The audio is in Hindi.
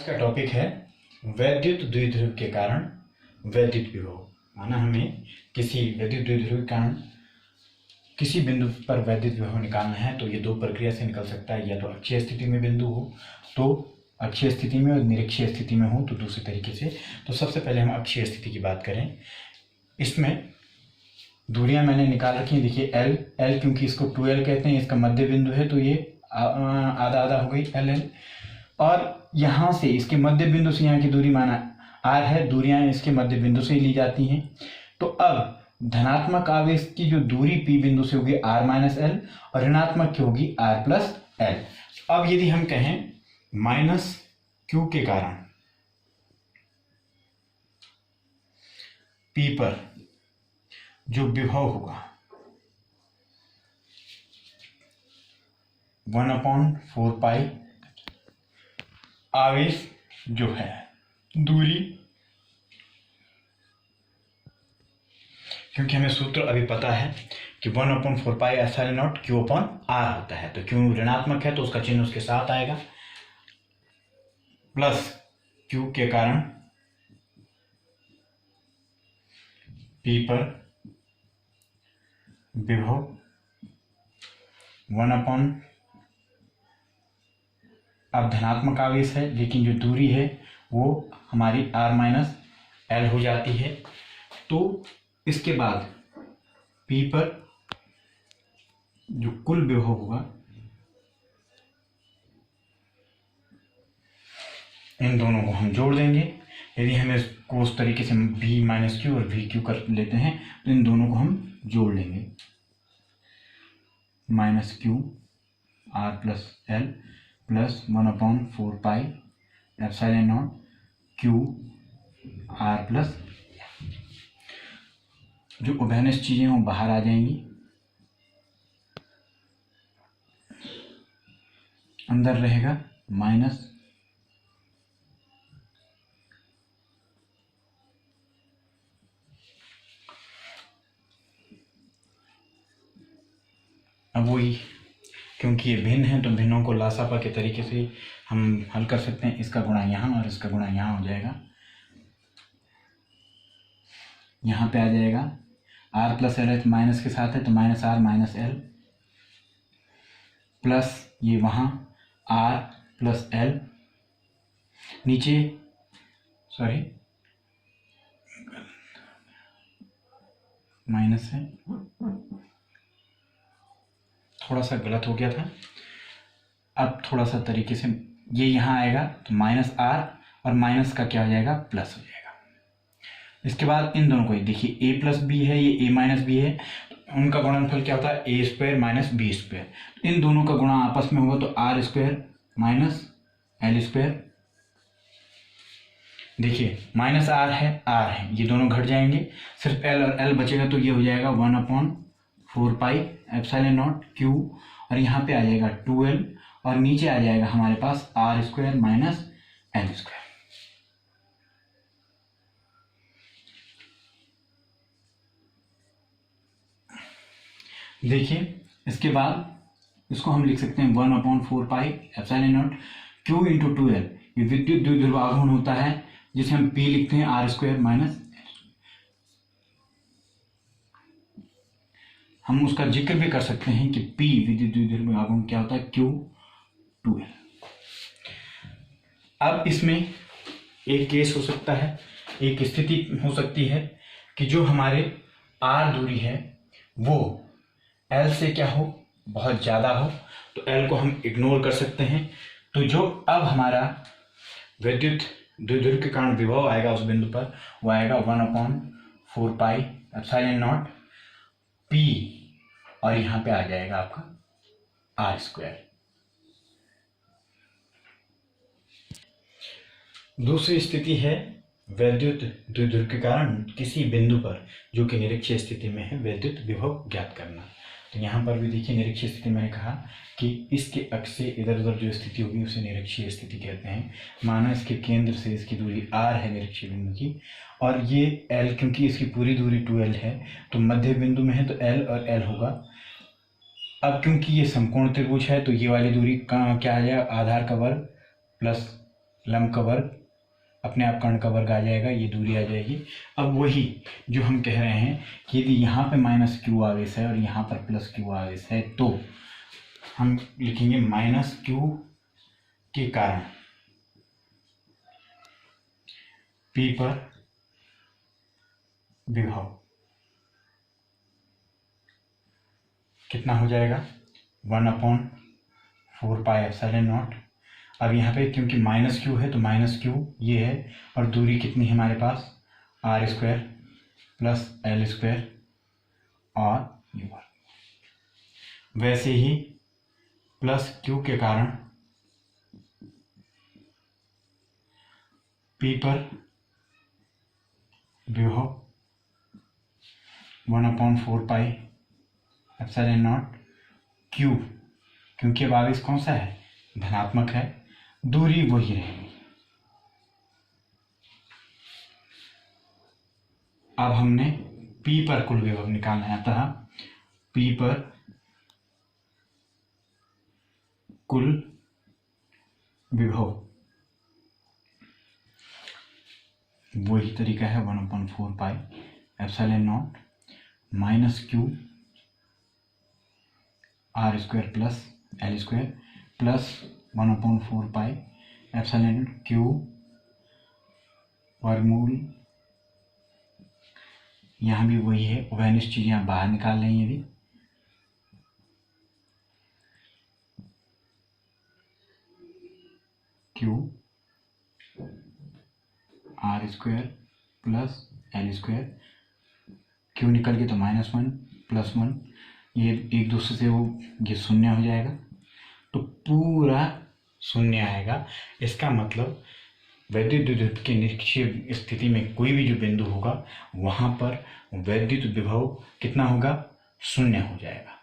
का टॉपिक है वैद्युत द्विध्रुव के कारण वैद्युत विभव। माना हमें किसी वैद्युत द्विध्रुव के कारण किसी बिंदु पर वैद्युत विभव निकालना है तो ये दो प्रक्रिया से निकल सकता है, या तो अक्षीय स्थिति में बिंदु हो तो अक्षीय स्थिति में और निरक्षीय स्थिति में हो तो दूसरे तरीके से। तो सबसे पहले हम अक्षीय स्थिति की बात करें। इसमें दूरियां मैंने निकाल रखी हैं, देखिए L क्योंकि इसको 2L कहते हैं, इसका मध्य बिंदु है तो ये आधा आधा हो गई LL। और यहाँ से इसके मध्य बिंदु से यहाँ की दूरी माना R है, दूरियां इसके मध्य बिंदु से ली जाती हैं। तो अब धनात्मक आवेश की जो दूरी P बिंदु से होगी R माइनस L और ऋणात्मक की होगी R प्लस L। अब यदि हम कहें माइनस Q के कारण P पर जो विभव होगा 1/4 पाई आवेश जो है दूरी, क्योंकि हमें सूत्र अभी पता है कि 1/4 pi epsilon not Q upon R होता है, तो Q ऋणात्मक है तो उसका चिन्ह उसके साथ आएगा, प्लस Q के कारण P पर विभव 1/, अब धनात्मक आवेश है लेकिन जो दूरी है वो हमारी R माइनस L हो जाती है। तो इसके बाद P पर जो कुल विभव होगा इन दोनों को हम जोड़ देंगे। यदि हम इसको उस तरीके से V माइनस Q और VQ कर लेते हैं तो इन दोनों को हम जोड़ लेंगे, minus Q R plus L plus 1/4 pi epsilon not Q R plus, जो उभयनिष्ठ चीजें वो बाहर आ जाएंगी, अंदर रहेगा माइनस अब वही, क्योंकि ये भिन्न है तो भिन्नों को लासापा के तरीके से हम हल कर सकते हैं। इसका गुणा यहाँ और इसका गुणा यहाँ हो जाएगा, यहाँ पे आ जाएगा R प्लस L है माइनस के साथ है तो minus R minus L plus ये वहाँ R प्लस L, नीचे सॉरी माइनस है, थोड़ा सा गलत हो गया था। अब थोड़ा सा तरीके से ये यहाँ आएगा तो माइनस R और माइनस का क्या हो जाएगा प्लस हो जाएगा। इसके बाद इन दोनों को देखिए A प्लस बी है, ये A माइनस बी है, तो उनका गुणनफल क्या होता है A square minus B square. इन दोनों का गुणा आपस में होगा तो R square minus L square. देखिए माइनस R है, ये दोनों घट जाएंगे, सिर्फ L और L बचेगा तो ये हो जाएगा 1/4 पाई एप्सिलॉन नॉट Q और यहाँ पे आ जाएगा 2L और नीचे आ जाएगा हमारे पास R square minus L square. देखिए इसके बाद इसको हम लिख सकते हैं 1/4 pi epsilon not Q into 2L, ये विद्युत द्विध्रुव आघूर्ण होता है जिसे हम P लिखते हैं R स्क्वायर माइनस, हम उसका जिक्र भी कर सकते हैं कि P विद्युत द्विध्रुव आघूर्ण क्या होता है Q 2L। अब इसमें एक केस हो सकता है, एक स्थिति हो सकती है कि जो हमारे R दूरी है वो L से क्या हो बहुत ज़्यादा हो, तो L को हम इग्नोर कर सकते हैं। तो जो अब हमारा विद्युत द्विध्रुव के कारण विभव आएगा उस बिंदु पर वो आएगा 1/4 पाई एप्सिलॉन नॉट P और यहाँ पे आ जाएगा आपका R स्क्वायर। दूसरी स्थिति है वैद्युत द्विध्रुव के कारण किसी बिंदु पर जो कि निरक्षीय स्थिति में है वैद्युत विभव ज्ञात करना। तो यहाँ पर भी देखिए निरक्षीय स्थिति मैंने कहा कि इसके अक्ष से इधर उधर जो स्थिति होगी उसे निरक्षीय स्थिति कहते हैं। माना इसके केंद्र से इसकी दूरी R है निरक्षीय बिंदु की और ये L, क्योंकि इसकी पूरी दूरी 2L है तो मध्य बिंदु में है तो L और L होगा। अब क्योंकि ये समकोण त्रिभुज है तो ये वाली दूरी क्या आ जाएगा, आधार का वर्ग प्लस लंब का वर्ग अपने आप कर्ण का वर्ग आ जाएगा, ये दूरी आ जाएगी। अब वही जो हम कह रहे हैं कि यदि यहाँ पे माइनस क्यू आवेश है और यहाँ पर प्लस क्यू आवेश है तो हम लिखेंगे माइनस क्यू के कारण P पर विभव कितना हो जाएगा 1/4πε0। अब यहाँ पे क्योंकि माइनस क्यू है तो माइनस क्यू ये है और दूरी कितनी है हमारे पास r² प्लस l² और ये वर्ग। वैसे ही प्लस क्यू के कारण P पर विभव 1/4πε0 क्यू, क्योंकि अब आवेश कौन सा है धनात्मक है, दूरी वही रहेगी। अब हमने P पर कुल विभव निकालना है, अतः P पर कुल विभव वही तरीका है 1/4πε0 minus Q r² plus l² plus 1/4πε0 Q वर्गमूल, यहाँ भी वही है, उभयनिष्ठ चीजें आप बाहर निकाल लें यदि Q r² plus l², Q निकल के तो -1 +1, ये एक दूसरे से वो ये शून्य हो जाएगा तो पूरा शून्य आएगा। इसका मतलब वैद्युत द्विध्रुव के निष्क्रिय स्थिति में कोई भी जो बिंदु होगा वहाँ पर वैद्युत विभव कितना होगा, शून्य हो जाएगा।